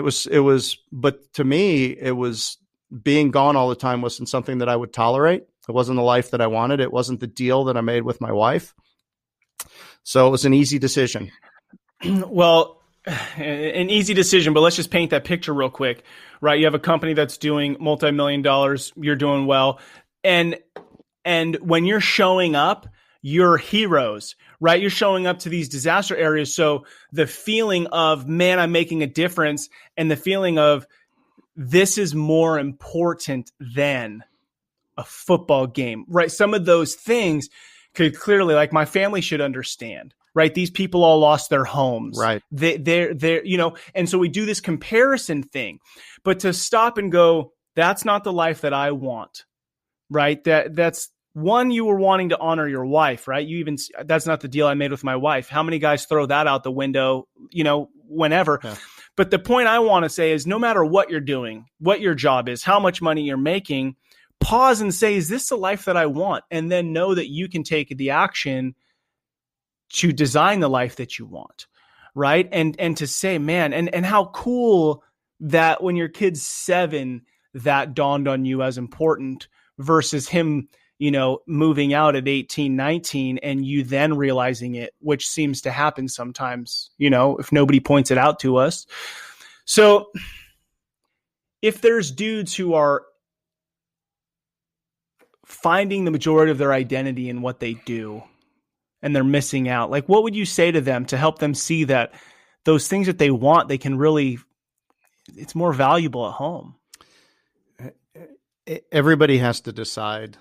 But to me, it was being gone all the time wasn't something that I would tolerate. It wasn't the life that I wanted. It wasn't the deal that I made with my wife. So it was an easy decision. Well, an easy decision, but let's just paint that picture real quick, right? You have a company that's doing multi-million dollars. You're doing well. And when you're showing up, you're heroes, right? You're showing up to these disaster areas. So the feeling of, man, I'm making a difference, and the feeling of this is more important than a football game, right? Some of those things could clearly, like, my family should understand, right? These people all lost their homes. Right. They're, and so we do this comparison thing, but to stop and go, that's not the life that I want, right? That's one, you were wanting to honor your wife, right? That's not the deal I made with my wife. How many guys throw that out the window, whenever? Yeah. But the point I want to say is, no matter what you're doing, what your job is, how much money you're making, pause and say, is this the life that I want? And then know that you can take the action to design the life that you want, right? And to say, man, and how cool that when your kid's 7, that dawned on you as important, versus him, moving out at 18, 19, and you then realizing it, which seems to happen sometimes, if nobody points it out to us. So if there's dudes who are finding the majority of their identity in what they do, and they're missing out, like, what would you say to them to help them see that those things that they want, they can really, it's more valuable at home? Everybody has to decide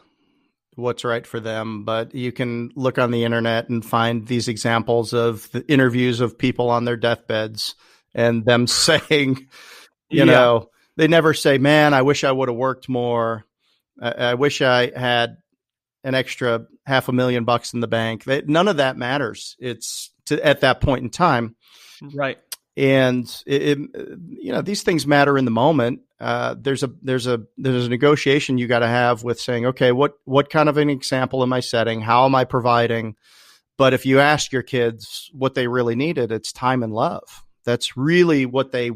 what's right for them, but you can look on the internet and find these examples of the interviews of people on their deathbeds and them saying, they never say, man, I wish I would have worked more. I wish I had an extra $500,000 in the bank. None of that matters. It's at that point in time. Right. And these things matter in the moment. There's a negotiation you got to have with saying, okay, what kind of an example am I setting? How am I providing? But if you ask your kids what they really needed, it's time and love. That's really what they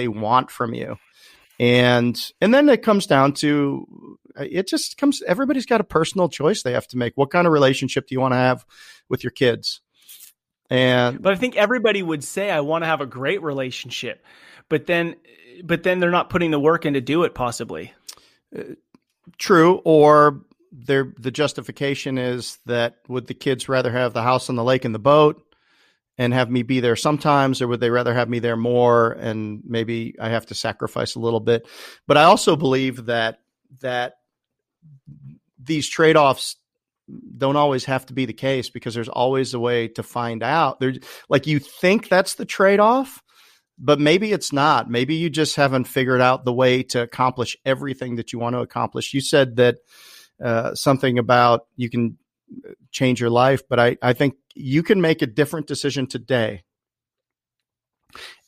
want from you. And then it comes down to, everybody's got a personal choice they have to make. What kind of relationship do you want to have with your kids? But I think everybody would say, I want to have a great relationship, but then they're not putting the work in to do it, possibly. True. Or the justification is that, would the kids rather have the house on the lake and the boat and have me be there sometimes, or would they rather have me there more, and maybe I have to sacrifice a little bit? But I also believe that these trade-offs don't always have to be the case, because there's always a way to find out. Like, you think that's the trade-off, but maybe it's not. Maybe you just haven't figured out the way to accomplish everything that you want to accomplish. You said that something about you can change your life, but I think you can make a different decision today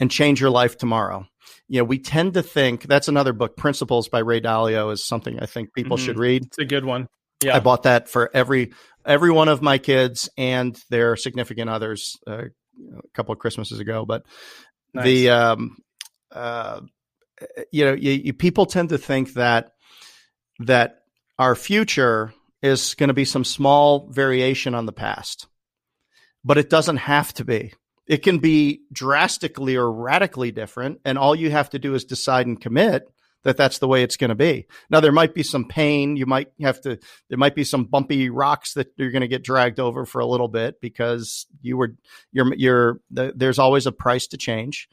and change your life tomorrow. We tend to think, that's another book, Principles by Ray Dalio, is something I think people should read. It's a good one. Yeah. I bought that for every one of my kids and their significant others a couple of Christmases ago. But nice. People tend to think that our future is going to be some small variation on the past, but it doesn't have to be. It can be drastically or radically different, and all you have to do is decide and commit that that's the way it's going to be. Now, there might be some pain. There might be some bumpy rocks that you're going to get dragged over for a little bit, because there's always a price to change.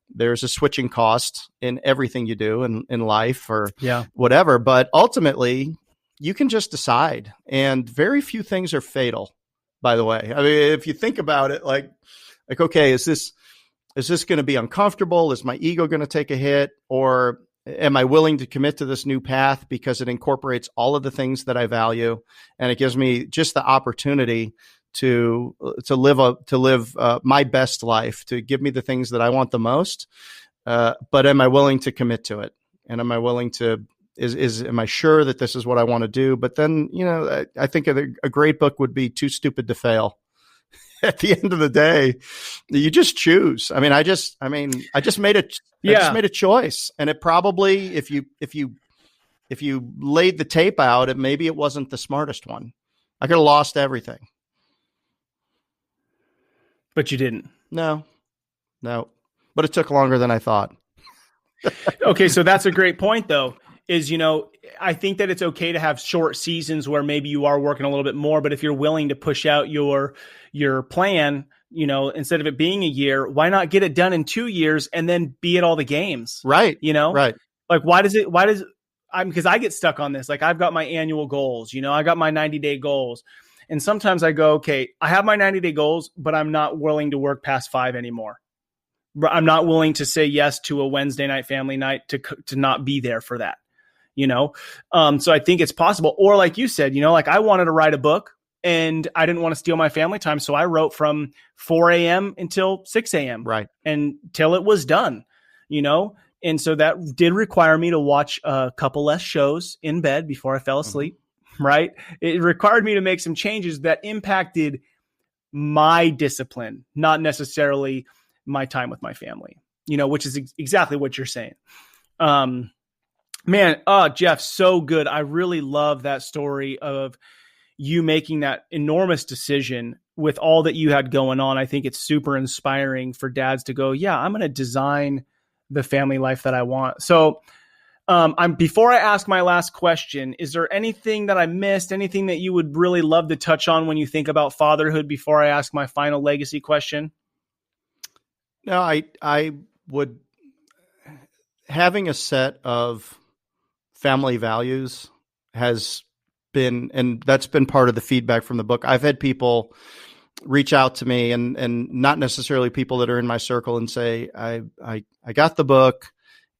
There's a switching cost in everything you do in life or whatever. But ultimately, you can just decide. And very few things are fatal, by the way. I mean, if you think about it, like, okay, is this going to be uncomfortable? Is my ego going to take a hit? Or am I willing to commit to this new path because it incorporates all of the things that I value, and it gives me just the opportunity to live my best life, to give me the things that I want the most. But am I willing to commit to it? And am I willing to, am I sure that this is what I want to do? But then, I think a great book would be Too Stupid to Fail. At the end of the day, you just choose. I just made a choice. And it probably, if you laid the tape out, maybe it wasn't the smartest one. I could have lost everything. But you didn't. No, but it took longer than I thought. Okay. So that's a great point though, is, I think that it's okay to have short seasons where maybe you are working a little bit more, but if you're willing to push out your plan, instead of it being a year, why not get it done in 2 years and then be at all the games? Right. Right. Like, because I get stuck on this. Like, I've got my annual goals, I got my 90-day goals. And sometimes I go, okay, I have my 90-day goals, but I'm not willing to work past 5 anymore. I'm not willing to say yes to a Wednesday night family night to not be there for that, So I think it's possible. Or like you said, like I wanted to write a book and I didn't want to steal my family time. So I wrote from 4 a.m. until 6 a.m. Right. Until it was done, And so that did require me to watch a couple less shows in bed before I fell asleep. Mm-hmm. Right. It required me to make some changes that impacted my discipline, not necessarily my time with my family, which is exactly what you're saying. Jeff, so good. I really love that story of you making that enormous decision with all that you had going on. I think it's super inspiring for dads to go, yeah, I'm going to design the family life that I want. So before I ask my last question, is there anything that I missed, anything that you would really love to touch on when you think about fatherhood before I ask my final legacy question? No, I would, having a set of family values has been, and that's been part of the feedback from the book. I've had people reach out to me and not necessarily people that are in my circle and say, I got the book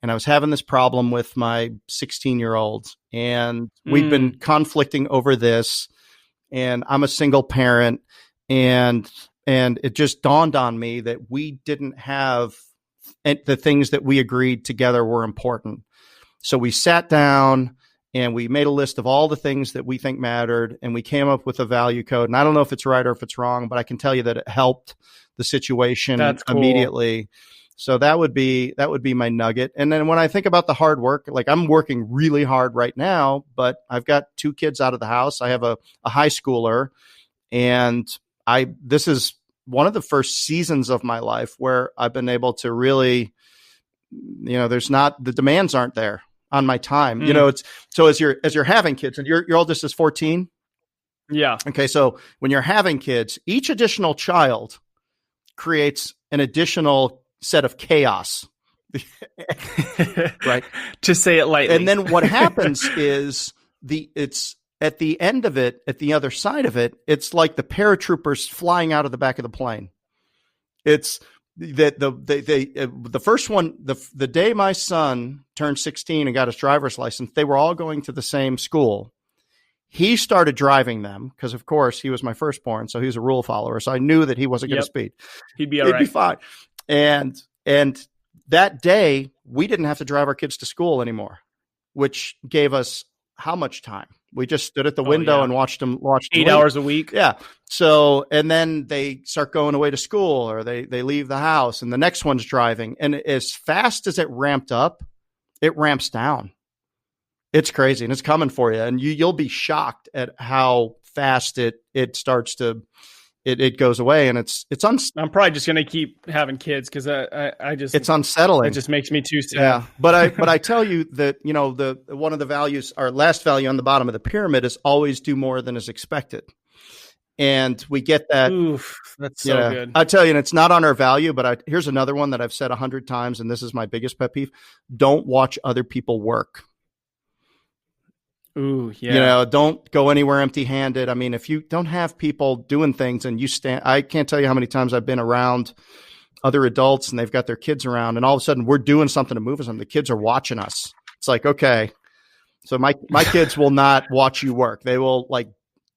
and I was having this problem with my 16-year-old and we've been conflicting over this and I'm a single parent and it just dawned on me that we didn't have the things that we agreed together were important. So we sat down and we made a list of all the things that we think mattered and we came up with a value code. And I don't know if it's right or if it's wrong, but I can tell you that it helped the situation immediately. So that would be my nugget. And then when I think about the hard work, like I'm working really hard right now, but I've got 2 kids out of the house. I have a high schooler and this is one of the first seasons of my life where I've been able to really, the demands aren't there on my time. It's so as you're having kids and your oldest is 14. Yeah. Okay. So when you're having kids, each additional child creates an additional set of chaos. Right. To say it lightly. And then what happens is it's at the end of it, at the other side of it, it's like the paratroopers flying out of the back of the plane. It's that the first one, the day my son turned 16 and got his driver's license, they were all going to the same school. He started driving them because, of course, he was my firstborn, so he was a rule follower. So I knew that he wasn't going to speed. He'd be all right. He'd be fine. And that day, we didn't have to drive our kids to school anymore, which gave us how much time? We just stood at the window and watched them 8 hours a week. Yeah. So, and then they start going away to school or they leave the house and the next one's driving. And as fast as it ramped up, it ramps down. It's crazy and it's coming for you. And you'll be shocked at how fast it starts to, it goes away. And I'm probably just going to keep having kids because I just, it's unsettling. It just makes me too sad. Yeah. But I tell you that, one of the values, our last value on the bottom of the pyramid is always do more than is expected. And we get that. Oof, that's so good. I tell you, and it's not on our value, but here's another one that I've said 100 times. And this is my biggest pet peeve. Don't watch other people work. Ooh, yeah. Don't go anywhere empty-handed. I mean, if you don't have people doing things and you stand, I can't tell you how many times I've been around other adults and they've got their kids around, and all of a sudden we're doing something to move us, and the kids are watching us. It's like, okay, so my kids will not watch you work. They will like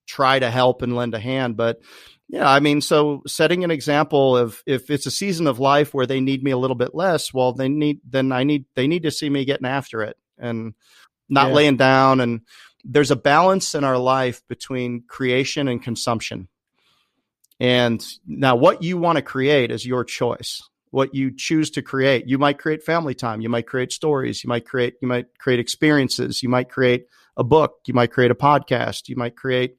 try to help and lend a hand. But yeah, I mean, so setting an example of, if it's a season of life where they need me a little bit less, well, they need to see me getting after it and not laying down. And there's a balance in our life between creation and consumption. And now what you want to create is your choice. What you choose to create. You might create family time. You might create stories. You might create experiences. You might create a book. You might create a podcast. You might create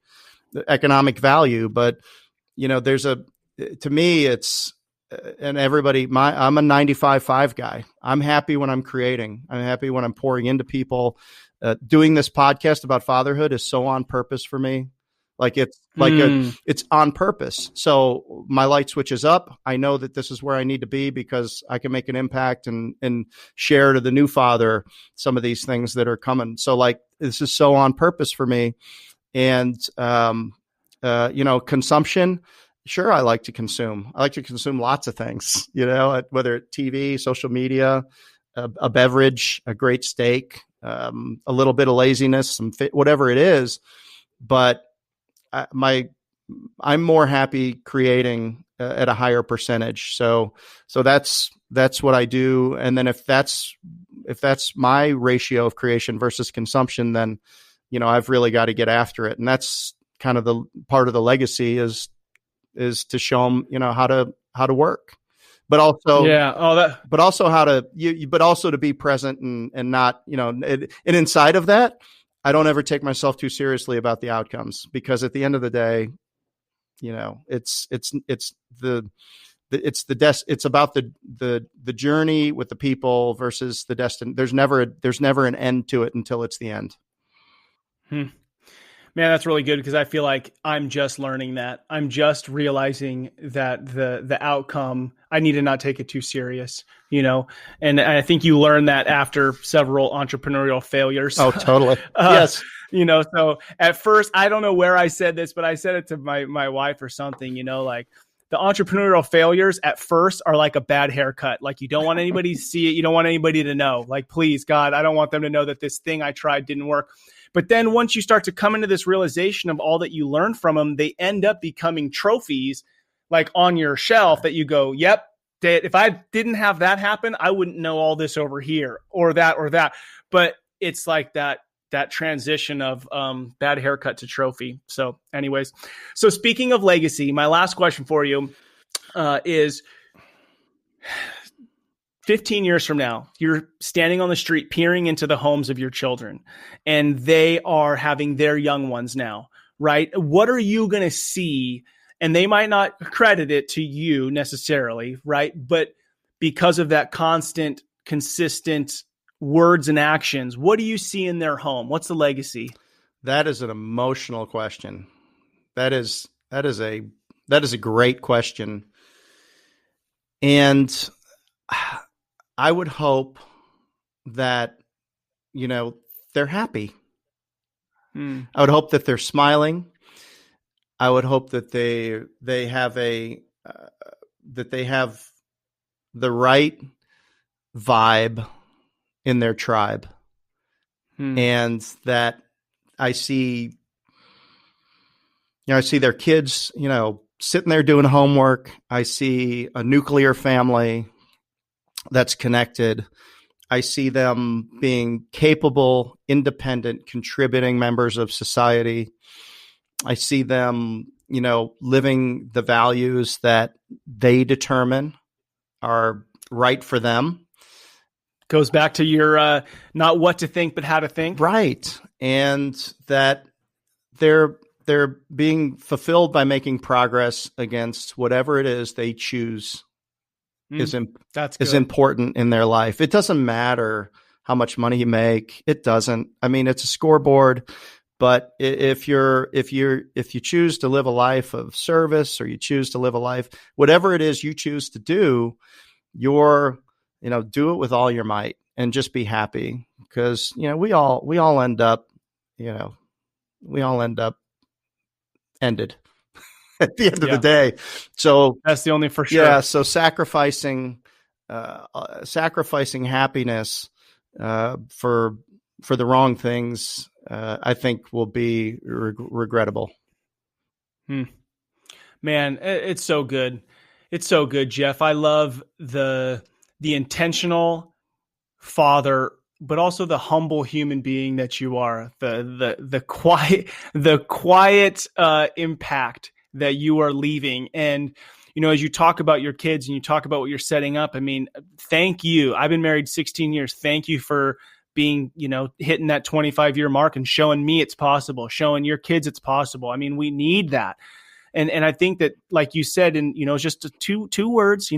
economic value. But, you know, to me, it's, and everybody, I'm a 95/5 guy. I'm happy when I'm creating. I'm happy when I'm pouring into people. Doing this podcast about fatherhood is so on purpose for me. Like it's it's on purpose. So my light switches up. I know that this is where I need to be because I can make an impact and share to the new father some of these things that are coming. So like, this is so on purpose for me. And, you know, consumption, sure. I like to consume. I like to consume lots of things, you know, whether it's TV, social media, a beverage, a great steak, a little bit of laziness, some fit, whatever it is. But I'm more happy creating at a higher percentage. So that's what I do. And then if that's my ratio of creation versus consumption, then, you know, I've really got to get after it. And that's kind of the part of the legacy is to show them, you know, how to work, but also, but also to be present and not, you know, and inside of that, I don't ever take myself too seriously about the outcomes, because at the end of the day, you know, it's about the journey with the people versus the destination. There's never an end to it until it's the end. Man, that's really good, because I feel like I'm just learning that. I'm just realizing that the outcome, I need to not take it too serious, you know? And I think you learn that after several entrepreneurial failures. Oh, totally. Yes. You know, so at first, I don't know where I said this, but I said it to my wife or something, you know, like, the entrepreneurial failures at first are like a bad haircut. Like, you don't want anybody to see it. You don't want anybody to know. Like, please, God, I don't want them to know that this thing I tried didn't work. But then once you start to come into this realization of all that you learned from them, they end up becoming trophies like on your shelf that you go, yep, if I didn't have that happen, I wouldn't know all this over here or that. But it's like that transition of bad haircut to trophy. So anyways, so speaking of legacy, my last question for you is 15 years from now, you're standing on the street, peering into the homes of your children, and they are having their young ones now, right? What are you going to see? And they might not credit it to you necessarily, right? But because of that constant, consistent words and actions, what do you see in their home? What's the legacy? That is an emotional question. That is a great question. And I would hope that, you know, they're happy. I would hope that they're smiling. I would hope that they have that they have the right vibe in their tribe, and that I see their kids, you know, sitting there doing homework. I see a nuclear family that's connected. I see them being capable, independent, contributing members of society. I see them, you know, living the values that they determine are right for them. Goes back to your not what to think, but how to think. Right. And that they're being fulfilled by making progress against whatever it is they choose is important in their life. It doesn't matter how much money you make. It doesn't. I mean, it's a scoreboard, but if you choose to live a life of service, or you choose to live a life, whatever it is you choose to do, do it with all your might and just be happy, because, you know, we all end up ended. at the end of the day. So that's the only for sure. Yeah. So sacrificing happiness for the wrong things, I think will be regrettable. Man, it's so good. It's so good, Jeff. I love the intentional father, but also the humble human being that you are. The quiet impact that you are leaving. And as you talk about your kids and you talk about what you're setting up, I mean, thank you. I've been married 16 years. Thank you for being, hitting that 25-year mark and showing me it's possible, showing your kids it's possible. I mean, we need that. And I think that, like you said, and, it's just two words,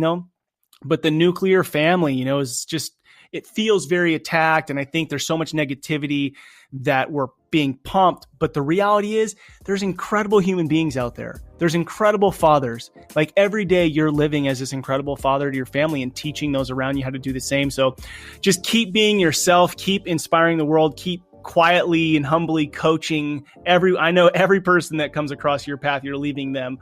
but the nuclear family, is just, it feels very attacked. And I think there's so much negativity that we're being pumped. But the reality is there's incredible human beings out there. There's incredible fathers. Like every day you're living as this incredible father to your family and teaching those around you how to do the same. So just keep being yourself, keep inspiring the world, keep quietly and humbly coaching I know every person that comes across your path, you're leaving them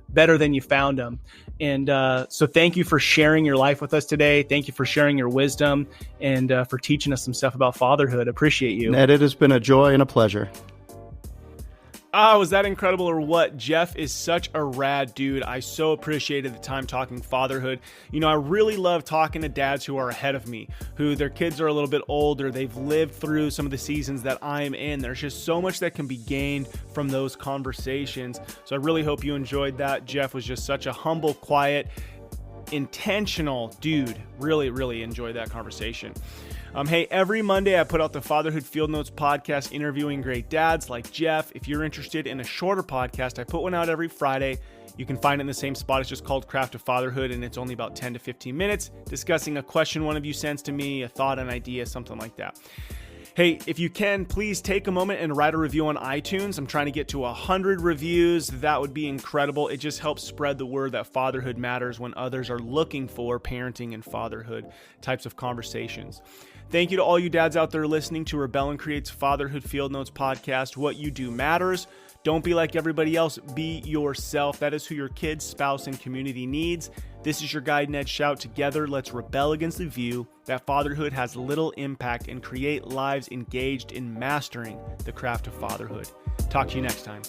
better than you found them. And so thank you for sharing your life with us today. Thank you for sharing your wisdom and for teaching us some stuff about fatherhood. Appreciate you. Ned, it has been a joy and a pleasure. Was that incredible or what? Jeff is such a rad dude. I so appreciated the time talking fatherhood. I really love talking to dads who are ahead of me, who their kids are a little bit older. They've lived through some of the seasons that I'm in. There's just so much that can be gained from those conversations. So I really hope you enjoyed that. Jeff was just such a humble, quiet, intentional dude. Really, really enjoyed that conversation. Hey, every Monday I put out the Fatherhood Field Notes podcast interviewing great dads like Jeff. If you're interested in a shorter podcast, I put one out every Friday. You can find it in the same spot. It's just called Craft of Fatherhood, and it's only about 10 to 15 minutes discussing a question one of you sends to me, a thought, an idea, something like that. Hey, if you can, please take a moment and write a review on iTunes. I'm trying to get to 100 reviews. That would be incredible. It just helps spread the word that fatherhood matters when others are looking for parenting and fatherhood types of conversations. Thank you to all you dads out there listening to Rebel and Create's Fatherhood Field Notes podcast. What you do matters. Don't be like everybody else. Be yourself. That is who your kids, spouse, and community needs. This is your guide, Ned Shout. Together, let's rebel against the view that fatherhood has little impact and create lives engaged in mastering the craft of fatherhood. Talk to you next time.